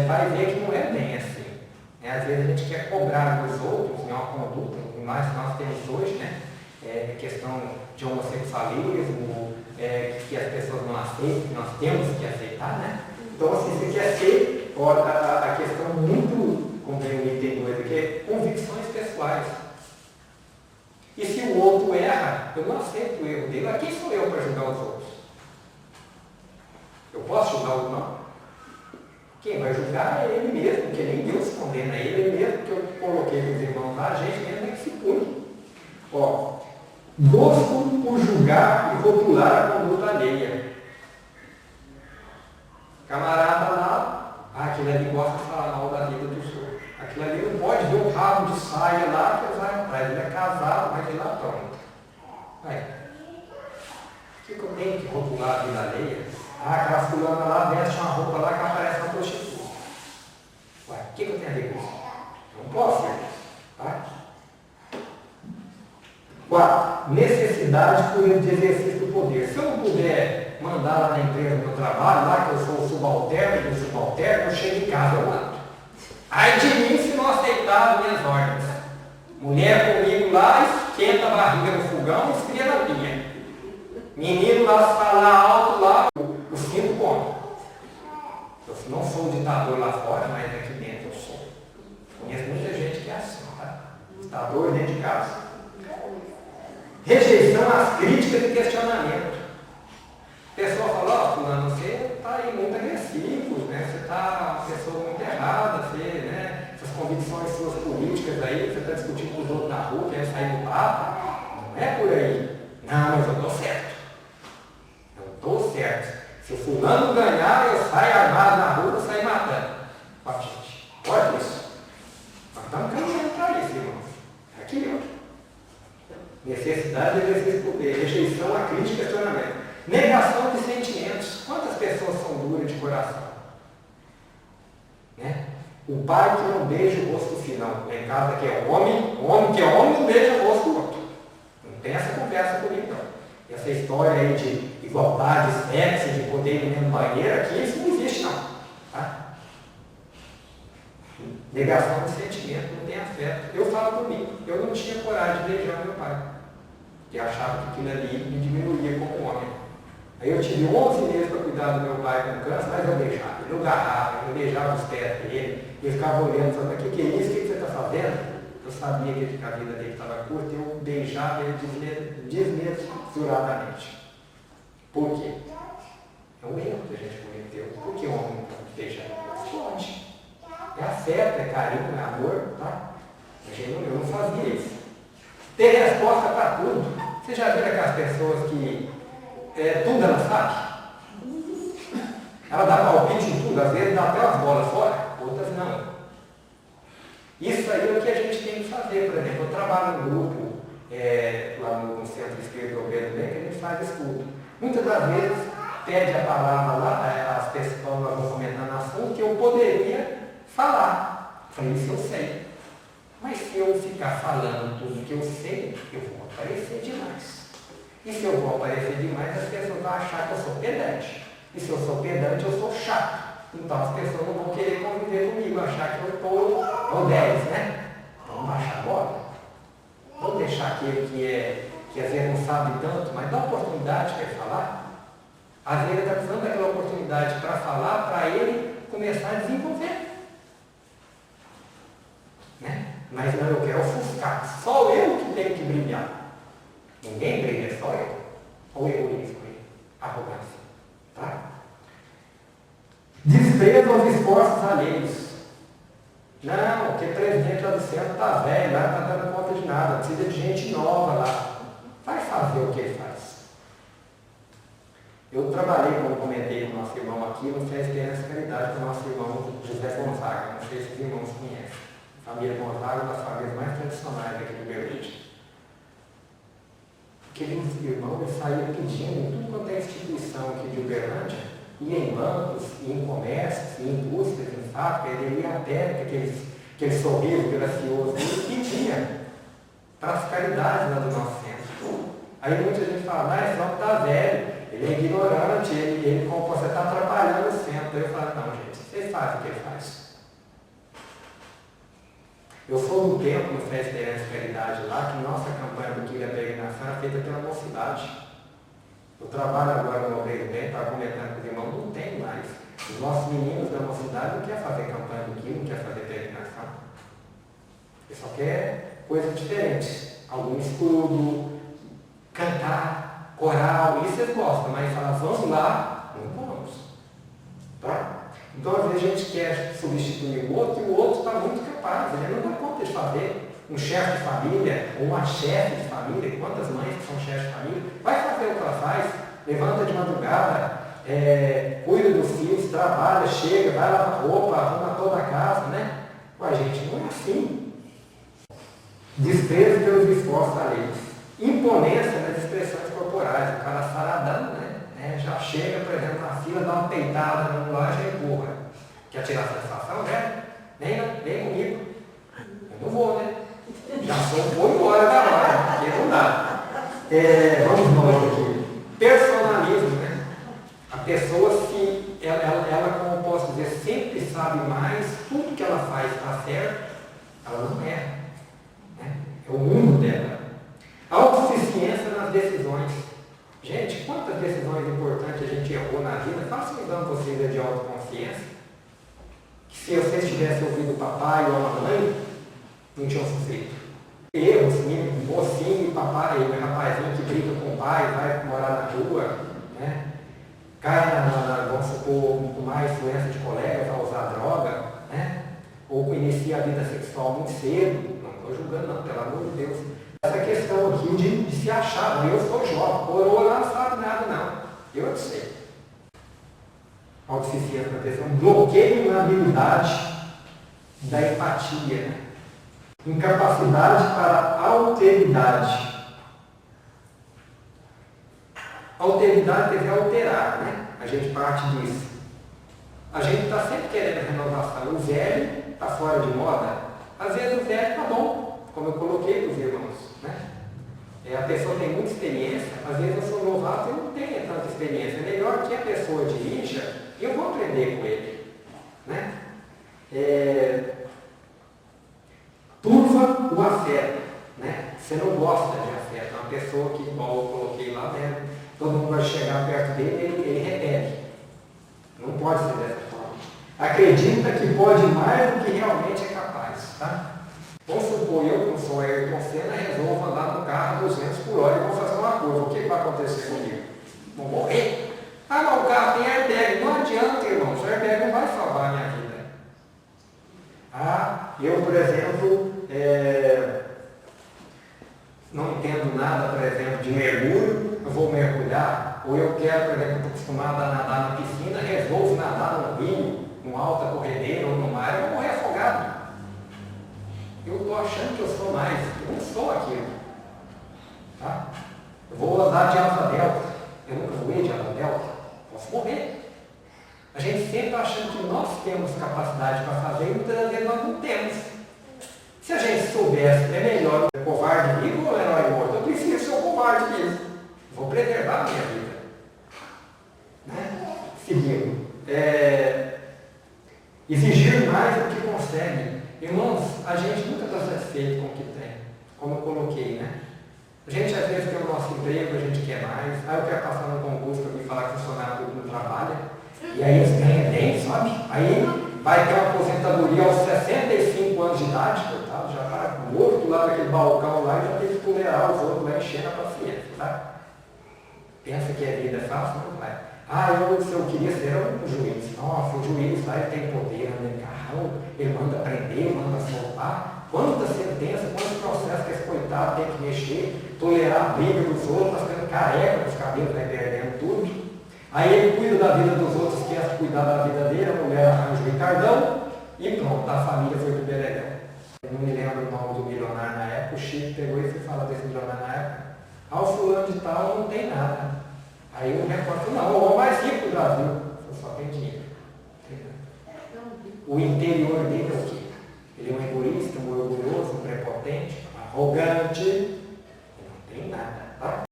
A: vai ver que não é bem assim. Às vezes a gente quer cobrar dos outros em uma conduta, o mais que nós temos hoje, né? Questão de homossexualismo, que as pessoas não aceitam, que nós temos que aceitar, né? Então, assim, você quer ser, a questão muito, como tem o item 2 aqui, é convicções pessoais. E se o outro erra, eu não aceito o erro dele. Quem sou eu para julgar os outros? Eu posso julgar o outro? Não. Quem vai julgar é ele mesmo, porque nem Deus condena ele mesmo, que eu coloquei nos irmãos lá, a gente mesmo é que se pune. Gosto por julgar e rotular a conduta alheia. Camarada lá, aquele ali gosta de falar mal da vida do senhor. Aquilo ali não pode ver um rabo de saia lá que vai atrás. Ele é casado, mas ele lá pronto. Aí, o que eu tenho que rotular a vida alheia? Aquela fulana lá veste uma roupa lá que aparece uma prostituta. Ué, o que eu tenho a ver com isso? Eu não posso ser. Tá? 4. Necessidade de exercício do poder. Se eu não puder mandar lá na empresa do meu trabalho, lá que eu sou o subalterno do subalterno, eu chego em casa, eu mando. Ai de mim se não aceitar as minhas ordens. Mulher comigo lá, esquenta a barriga no fogão e esfria na pia. Menino lá, se falar alto lá, o cinto come. Eu não sou um ditador lá fora, mas aqui dentro eu sou. Conheço muita gente que é assim, tá? Ditador dentro de casa. Rejeição às críticas e questionamento. A pessoa fala, fulano, você está aí muito agressivo, né? Você está uma pessoa muito errada, você, né? Essas convicções suas políticas aí, você está discutindo com os outros na rua, quer sair do Papa. é por aí. Não, mas eu estou certo. Eu estou certo. Se o fulano ganhar, eu saio armado na rua, eu saio matando. Ó, gente, olha isso. Nós estamos caminhando para isso, irmãos. Aqui, ó. Necessidade de exercício do poder, rejeição a crítica e questionamento. Negação de sentimentos. Quantas pessoas são duras de coração? Né? O pai que não beija o rosto do filho. Não, lá em casa que é homem, o homem que é homem não beija o rosto do outro. Não tem essa conversa comigo, não. Essa história aí de igualdade, sexo, de poder ir dentro do banheiro aqui, isso não existe, não. Tá? Negação de sentimento, não tem afeto. Eu falo por mim, eu não tinha coragem de beijar meu pai, porque achava que aquilo ali me diminuía como homem. Aí eu tive 11 meses para cuidar do meu pai com câncer, mas eu beijava, eu agarrava, eu beijava os pés dele, eu ficava olhando, falando, o que é isso? O que você está fazendo? Eu sabia que a vida dele estava curta, eu beijava ele desmesuradamente. Por quê? É um erro que a gente cometeu. Por que o homem não pode beijar? Pode. É afeto, é carinho, é amor, tá? Eu não fazia isso. Ter resposta para tudo. Você já viu aquelas pessoas que tudo ela sabe? Ela dá palpite em tudo, às vezes dá até as bolas fora, outras não. Isso aí é o que a gente tem que fazer, por exemplo, eu trabalho no grupo, lá no Centro Espírita Pedro Bem, que a gente faz estudo. Muitas das vezes pede a palavra lá, as pessoas vão comentando assunto que eu poderia falar. Falei, isso eu sei. Mas se eu ficar falando tudo que eu sei, eu vou aparecer demais. E se eu vou aparecer demais, as pessoas vão achar que eu sou pedante. E se eu sou pedante, eu sou chato. Então as pessoas não vão querer conviver comigo, achar que eu estou ao 10, né? Vamos baixar a bola. Vamos deixar aquele que às vezes não sabe tanto, mas dá oportunidade para ele falar. Às vezes ele está precisando daquela oportunidade para falar, para ele começar a desenvolver. Né? Mas não, eu quero ofuscar. Só eu que tenho que brilhar. Ninguém brilha, só eu. Ou egoísmo, arrogância. Tá? Desprezo aos esforços alheios. Não, porque o presidente lá do centro está velho, lá não está dando conta de nada, precisa de gente nova lá. Vai fazer o que ele faz. Eu trabalhei, como comentei com o nosso irmão aqui, no Fé Esperança e Caridade, com o nosso irmão José Gonzaga. Não sei se os irmãos conhecem. A família Gonzaga é uma das famílias mais tradicionais aqui do Berlite. Aqueles irmãos saíram pedindo em tudo quanto é instituição aqui de Uberlândia, ia em bancos, ia em comércios, ia em indústrias, em fábricas, ele ia até aquele sorriso gracioso, ele pedia para as caridades lá do nosso centro. Aí muita gente fala, esse homem está velho, ele é ignorante, ele como você está atrapalhando o centro. Aí eu falo, não, gente, vocês fazem o que ele faz. Eu sou do tempo no Fé Esperança e Caridade lá, que nossa campanha do Quilha Peregrinação era feita pela mocidade. Eu trabalho agora no Obreiro Bem, estava comentando com os irmãos, não tem mais. Os nossos meninos da mocidade não querem fazer campanha do Quilha, não querem fazer peregrinação. Eles só querem coisas diferentes. Algum estudo, cantar, coral, isso eles gostam, mas falar, vamos lá, não vamos. Tá? Então, às vezes, a gente quer substituir o outro e o outro está muito capaz, ele não dá conta de fazer. Um chefe de família, ou uma chefe de família, quantas mães que são chefes de família, vai fazer o que ela faz, levanta de madrugada, cuida dos filhos, trabalha, chega, vai lavar roupa, arruma toda a casa, né? Ué, gente, não é assim. Desprezo pelos esforços alheios. Imponência nas expressões corporais, o cara saradão, né? Já chega, por exemplo, na fila, dá uma peitada no lá e já empurra. Quer tirar a satisfação, né? Vem comigo. Eu não vou, né? Já vou embora da hora, porque não dá. Vamos nós aqui. Personalismo, né? A pessoa, se ela, como eu posso dizer, sempre sabe mais, tudo que ela faz está certo, ela não erra. Né? É o mundo dela. Autossuficiência nas decisões. Gente, quantas decisões importantes a gente errou na vida? Faça um exame vocês de autoconsciência. Que se vocês tivessem ouvido o papai ou a mamãe, não tinham sofrido. Erros, mocinho, papai, rapazinho que briga com o pai, vai morar na rua, né? Cai vamos supor, com má influência de colegas, vai usar droga, né? Ou inicia a vida sexual muito cedo. Não estou julgando, não, pelo amor de Deus. Essa questão aqui de se achar, eu sou jovem, coroa não sabe nada não, eu sei. Autossuficiência da pessoa, um bloqueio na habilidade da empatia, né? Incapacidade para alteridade. Alteridade quer dizer alterar, né? A gente parte disso. A gente está sempre querendo renovação. O velho está fora de moda. Às vezes o velho está bom, como eu coloquei para os irmãos, né? A pessoa tem muita experiência, às vezes eu sou novato e não tenho tanta experiência. É melhor que a pessoa dirija e eu vou aprender com ele, né? Turva o afeto, né? Você não gosta de afeto. É uma pessoa que, igual eu coloquei lá dentro, todo mundo vai chegar perto dele, ele repele. Não pode ser dessa forma. Acredita que pode mais do que realmente é capaz, tá? Vamos supor, eu, como sou Ayrton Senna, resolvo andar no carro a 200 por hora e vou fazer uma curva. O que vai acontecer comigo? Vou morrer? Ah, mas o carro tem airbag. Não adianta, irmão. O airbag não vai salvar a minha vida. Ah, eu, por exemplo, não entendo nada, por exemplo, de mergulho, eu vou mergulhar, ou eu quero, por exemplo, estou acostumado a nadar na piscina, resolvo nadar no rio, numa alta corredeira ou no mar, eu vou morrer afogado. Eu estou achando que eu sou mais, eu não sou aquilo. Tá? Eu vou andar de asa delta, eu nunca voei de asa delta, posso morrer. A gente sempre achando que nós temos capacidade para fazer e muitas vezes nós não temos. Se a gente soubesse, é melhor o covarde vivo ou o herói morto? Eu preciso ser o covarde vivo. Vou preservar a minha vida. Né? Seguindo. Exigir mais do que consegue. Irmãos, a gente nunca está satisfeito com o que tem. Como eu coloquei, né? A gente às vezes tem o nosso emprego, a gente quer mais. Aí eu quero passar num concurso para me falar que funcionário público não trabalha. E aí eles ganham bem, sabe? Aí vai ter uma aposentadoria aos 65 anos de idade, coitado, já está morto do lado daquele balcão lá e já tem que tolerar os outros lá enchendo a paciência, tá? Pensa que a vida é fácil? Não vai. Se eu queria ser um juiz. Nossa, o juiz lá ele tem poder, né? Carrão, ele manda prender, manda soltar. Quanta sentença, quantos processos que esse coitado tem que mexer, tolerar a briga dos outros, está ficando careca, os cabelos vai perdendo tudo. Aí ele cuida da vida dos outros, esquece de cuidar da vida dele, a mulher arranja o Ricardão e pronto, a família foi pro Beleléu. Eu não me lembro o nome do milionário na época, o Chico pegou e foi falar desse milionário na época. O fulano de tal não tem nada. Aí o repórter falou, não, o homem mais rico do Brasil, só tem dinheiro. O interior dele é o quê? Ele é um egoísta, um orgulhoso, um prepotente, arrogante, não tem nada, tá?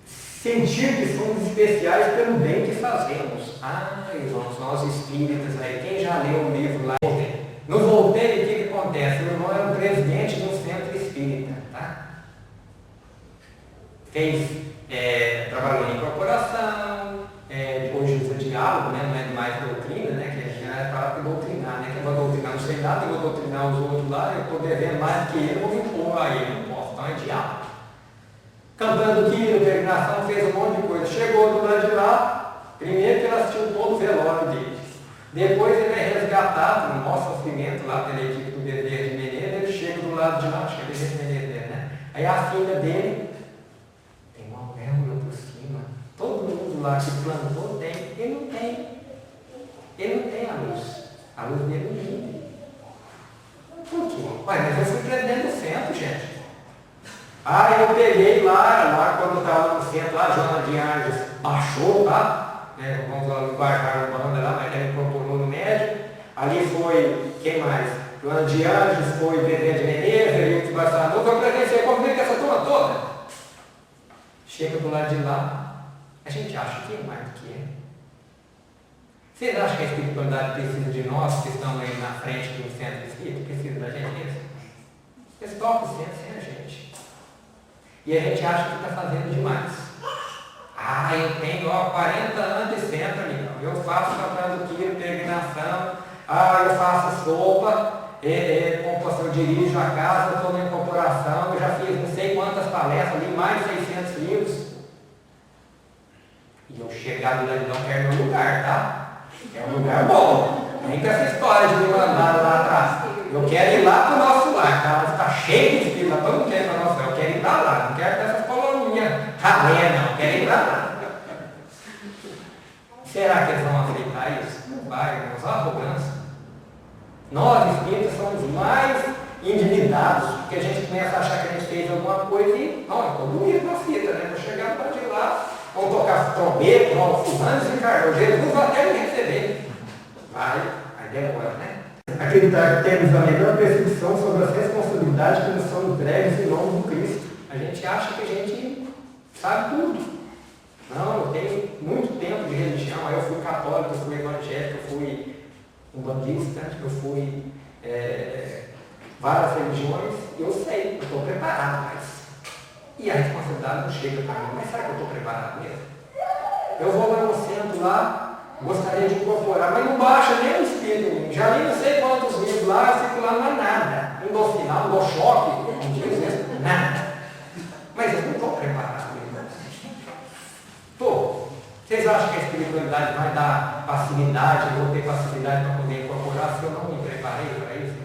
A: Sentir que somos especiais pelo bem que fazemos. Irmãos, nós espíritas aí, quem já leu o livro lá? No Voltaire, o que acontece? O irmão era um presidente de um centro espírita, tá? Trabalhou em corporação, depois usa diálogo, né? Não é mais doutrina, né? Que a gente já fala que doutrinar, né? Que eu vou doutrinar, não sei nada, eu vou doutrinar os outros lá, eu estou devendo mais que ele, eu vou me impor a ele, não posso, então é diálogo. Cantando quilo, peregrinação, fez um monte de coisa. Chegou do lado de lá, primeiro que ele assistiu todo o velório dele. Depois ele é resgatado, no nosso sofrimento lá pela equipe do Bezerra de Menezes, ele chega do lado de lá, chega de Menezes, né? Aí a filha dele tem uma auréola por cima. Todo mundo lá que plantou tem, ele não tem. Ele não tem a luz. A luz dele não vive. Por quê? Mas eu fui presidente do centro, gente. Eu peguei lá quando estava no centro, lá, a Joana de Anjos baixou, tá? Vamos lá, guardar a banda lá, mas ela incorporou no médio. Ali foi, quem mais? Joana de Anjos, foi Bezerra de Menezes, Eurico de Barçanufo, eu presenciei, convidei com essa turma toda. Chega do lado de lá, a gente acha que é mais do que é. Vocês acham que a espiritualidade precisa de nós que estamos aí na frente do centro espírita? Precisa da gente mesmo? Eles tocam o centro sem a gente. E a gente acha que está fazendo demais. Eu tenho 40 anos de centro, amigão. Eu faço cantando quilo, peregrinação. Eu faço sopa. Eu dirijo a casa, estou na incorporação. Eu já fiz não sei quantas palestras, li mais de 600 livros. E eu chegar do lado não quero meu lugar, tá? É um lugar bom. Nem com essa história de me mandar lá atrás. Eu quero ir lá para o nosso lar, tá? Está cheio de espírito, todo mundo quer ir para o nosso lar. Eu quero ir para lá, não quero essas colônias ralé, não, quero ir para lá. Será que eles vão aceitar isso? Não vai, irmãos, a arrogância. Nós, espíritas, somos mais endividados, porque a gente começa a achar que a gente fez alguma coisa e, não, eu estou bonito na fita, né? Vou chegar para de lá, vão tocar trombeta, vão fulano desencarnou, Jesus vai até me receber. Vai, aí demora, né? Acreditar que temos a melhor percepção sobre as responsabilidades que nos são entregues em nome do Cristo. A gente acha que a gente sabe tudo. Não, eu tenho muito tempo de religião, aí eu fui católico, eu fui evangélico, eu fui umbandista, eu fui várias religiões, eu sei, eu estou preparado, mas e a responsabilidade não chega para mim, mas será que eu estou preparado mesmo? Eu vou lá no centro lá, gostaria de incorporar, mas não baixa nem o espírito em mim, já li não sei quantos livros lá, eu fico lá, não é nada, não dou final, não dou choque, não diz isso, nada, mas eu não estou preparado mesmo. Pô, vocês acham que a espiritualidade vai dar facilidade, eu vou ter facilidade para poder incorporar se eu não me preparei para isso?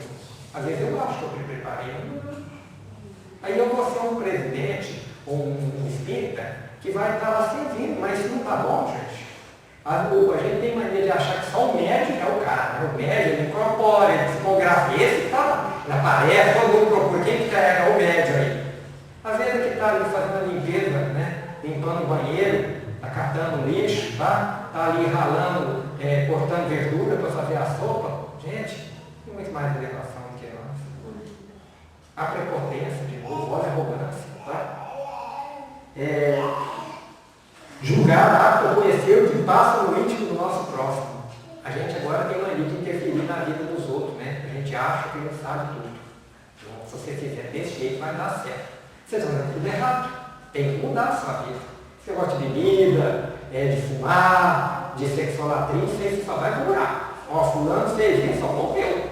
A: Às vezes eu acho que eu me preparei. Aí eu vou ser um presidente ou um espírita que vai estar lá servindo, mas isso não está bom, gente. A gente tem mania de achar que só o médico é o cara, né? O médico ele incorpora, ele psicografa, esse que está na tarefa, todo mundo procura quem que é o médico aí. Às vezes ele que está ali fazendo a limpeza, né? Limpando o banheiro, está catando lixo, tá ali ralando, cortando verdura para fazer a sopa. Gente, tem muito mais elevação do que nós. A prepotência, de novo, olha a arrogância. Tá? Julgar apto a conhecer o que passa no íntimo do nosso próximo. A gente agora tem mania de interferir na vida dos outros, né? A gente acha que não sabe tudo. Então, se você fizer desse jeito, vai dar certo. Vocês vão ver tudo errado. Tem que mudar a sua vida. Você gosta de bebida, de fumar, de sexolatria, você só vai procurar. Ó, fulano fez isso, só morreu.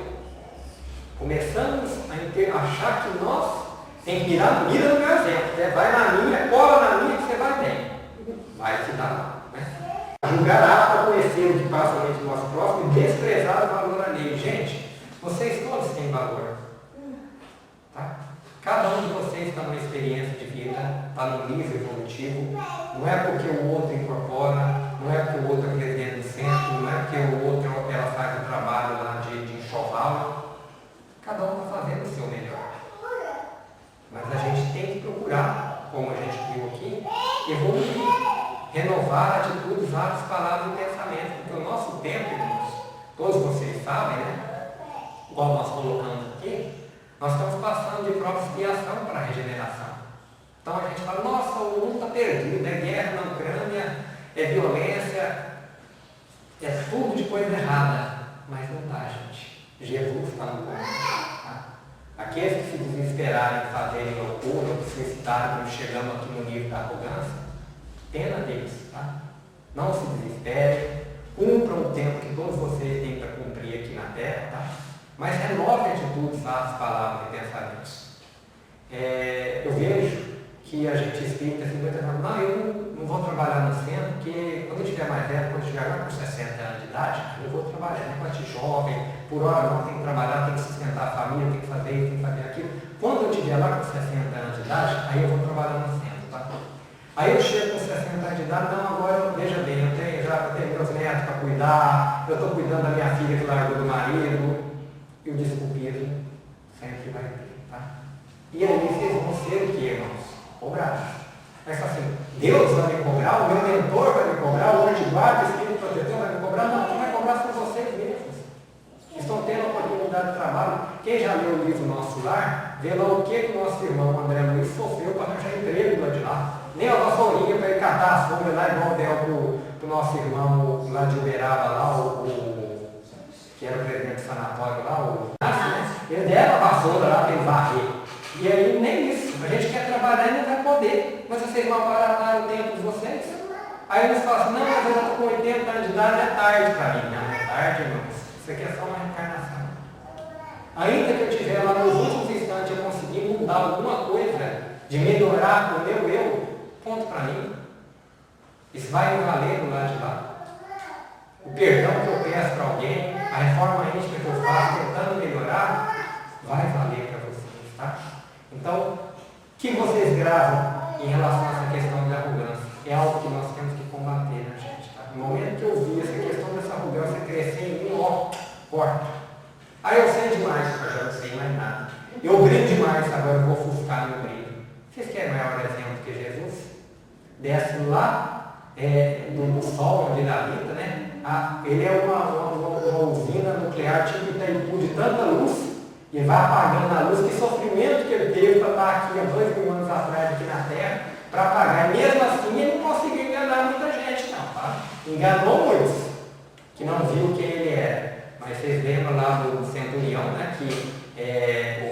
A: Começamos a achar que nós tem que mirar no meu exemplo. Né? Vai na minha, cola na minha que você vai bem. Vai se dar, né? Julgar apto a conhecer o que passa no nosso próximo e desprezar o valor alheio. Gente, vocês todos têm valor. Tá? Cada um de vocês está numa experiência de vida, está num nível evolutivo. Não é porque o outro incorpora, não é porque o outro é presidente do centro, não é porque o outro ela faz o trabalho lá de enxoval. Cada um está fazendo o seu melhor. Mas a gente tem que procurar, como a gente viu aqui, evoluir, renovar atitudes, atos, palavras e pensamentos. Porque o nosso tempo, irmãos, todos vocês sabem, né? Igual nós colocamos aqui, nós estamos passando de própria expiação para a regeneração. Então a gente fala, nossa, o mundo está perdido, é guerra na Ucrânia, é violência, é tudo de coisa errada. Mas não está, gente. Jesus está no comando. Tá? Aqueles que se desesperarem em fazerem loucura, ou que se excitarem quando chegamos aqui no nível da arrogância, pena deles, tá? Não se desesperem, cumpram o tempo que todos vocês têm para cumprir aqui na Terra, tá? Mas renovem atitudes, atos, palavras e pensamentos. Eu vejo que a gente espírita 50 anos, não, eu não vou trabalhar no centro, porque quando eu estiver mais velho, quando eu estiver agora com 60 anos de idade, eu vou trabalhar enquanto jovem, por hora não, tenho que trabalhar, tenho que sustentar a família, tenho que fazer isso, tenho que fazer aquilo. Quando eu estiver lá com 60 anos de idade, aí eu vou trabalhar no centro, tá? Aí eu chego com 60 anos de idade, não, agora, veja bem, eu tenho meus netos para cuidar, eu estou cuidando da minha filha que largou do marido, e o desculpismo sempre vai ter, tá? E aí vocês vão ser o que, irmãos? Cobrados. Mas assim, Deus vai me cobrar, o meu mentor vai me cobrar, o anjo de guarda, o espírito protetor vai me cobrar, não, quem vai cobrar são vocês mesmos. Estão tendo a oportunidade de trabalho. Quem já leu o livro Nosso Lar, vê lá o que o nosso irmão André Luiz sofreu para arranjar emprego lá de lá. Nem a vassourinha para ele catar as folhas lá, igual deu para o nosso irmão lá de Uberaba, lá, que era o presidente do sanatório lá, ele dera a vassoura lá para ele varrer. E aí nem isso, a gente quer trabalhar e não vai poder, mas vocês vão aparatar o tempo de vocês. Aí eles falam assim, não, mas eu já estou com 80 anos de idade, é tarde para mim. Não, é tarde, irmãos. Isso aqui é só uma reencarnação. Ainda que eu estiver lá nos últimos instantes, eu conseguir mudar alguma coisa, de melhorar o meu eu, ponto para mim. Isso vai me valer do lado de lá. O perdão que eu peço para alguém, a reforma íntima que eu faço, tentando melhorar, vai valer para vocês, tá? Então, que vocês gravam em relação a essa questão de arrogância? É algo que nós temos que combater na gente. Tá? No momento que eu vi essa questão dessa arrogância crescer em mim, ó, corta. Aí eu sei demais, eu já não sei mais nada. Eu brilho demais, agora eu vou ofuscar meu brilho. Vocês querem maior exemplo que Jesus? Desce lá no sol onde ele habita, né? Ele é uma usina nuclear tipo Itaipu de tanta luz, e vai apagando a luz. Que sofrimento que ele teve para estar aqui há 2.000 anos atrás, aqui na Terra, para apagar. E mesmo assim ele não conseguiu enganar muita gente, não, tá? Enganou muitos, que não viu quem ele era. Mas vocês lembram lá do centurião, né? Que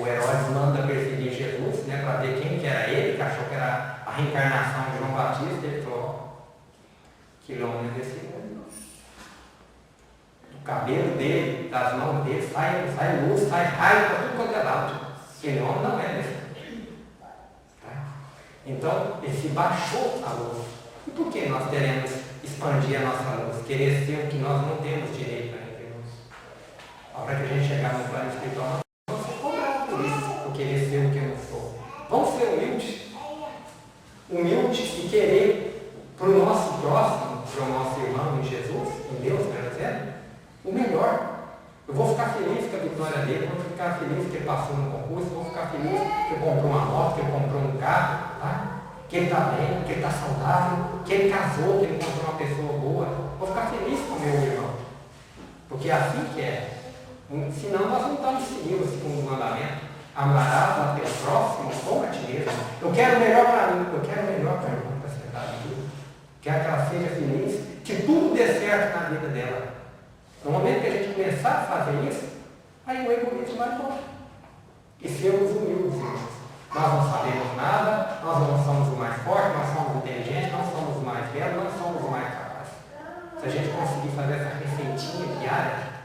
A: o Herodes manda perseguir Jesus, né? Para ver quem que era ele, que achou que era a reencarnação de João Batista. Ele falou: quilômetro desse mundo. Do cabelo dele, das mãos dele, sai luz, sai raio para tudo quanto é lado. Esse homem não é desse. Tá? Então, ele se baixou a luz. E por que nós teremos expandir a nossa luz? Querer ser o que nós não temos direito a termos. A hora que a gente chegar no plano espiritual, nós vamos ser cobrados por isso, por querer ser o que eu não sou. Vamos ser humildes e querer para o nosso próximo, para o nosso irmão em Jesus, em Deus, quero dizer, o melhor. Eu vou ficar feliz com a vitória dele, vou ficar feliz que ele passou no concurso, vou ficar feliz que ele comprou uma moto, que ele comprou um carro, tá? Que ele está bem, que ele está saudável, que ele casou, que ele encontrou uma pessoa boa. Vou ficar feliz com o meu irmão. Porque é assim que é. Senão nós não estamos seguindo o segundo mandamento. Amarás a teu próximo como a ti mesmo. Eu quero o melhor para mim, eu quero o melhor para a irmã, para sentar aqui. Quero que ela seja feliz, que tudo dê certo na vida dela. No momento que a gente começar a fazer isso, aí o egoísmo vai embora. E sermos humildes, irmãos. Nós não sabemos nada, nós não somos o mais forte, nós somos inteligentes, não somos o mais belos, não somos o mais capazes. Se a gente conseguir fazer essa receitinha diária,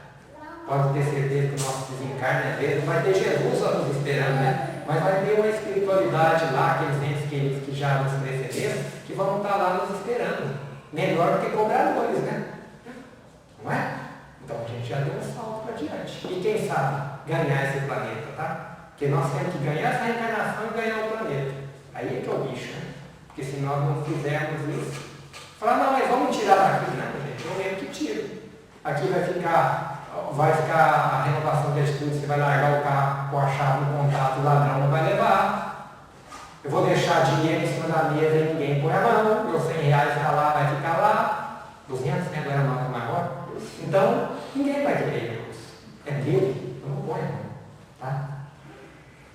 A: pode ter certeza que o nosso desencarne, às vezes, vai ter Jesus nos esperando, né? Mas vai ter uma espiritualidade lá, aqueles entes queridos que já nos precederam, que vão estar lá nos esperando. Melhor do que cobradores, né? Não é? Então a gente já deu um salto para diante. E quem sabe ganhar esse planeta, tá? Porque nós temos que ganhar essa reencarnação e ganhar o planeta. Aí é que é o bicho, né? Porque se nós não fizermos isso, falar, não, mas vamos tirar daqui. Não, gente, eu mesmo que tiro. Aqui vai ficar a renovação de atitude, você vai largar o carro com a chave no contato, o ladrão não vai levar. Eu vou deixar dinheiro em cima da mesa e ninguém põe a mão, meu R$100 está lá, vai ficar lá. 200, né? Agora a nota maior. Então, ninguém vai querer isso. É dele, eu não ponho a mão. Tá?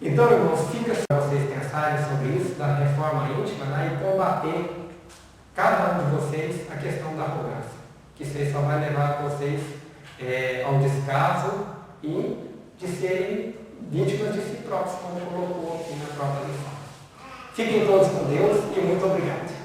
A: Então, irmãos, fica para vocês pensarem sobre isso, da reforma íntima, né, e combater, cada um de vocês, a questão da arrogância. Que isso só vai levar vocês ao descaso e de serem vítimas de si próprios, como colocou aqui na própria lição. Fiquem todos com Deus e muito obrigado.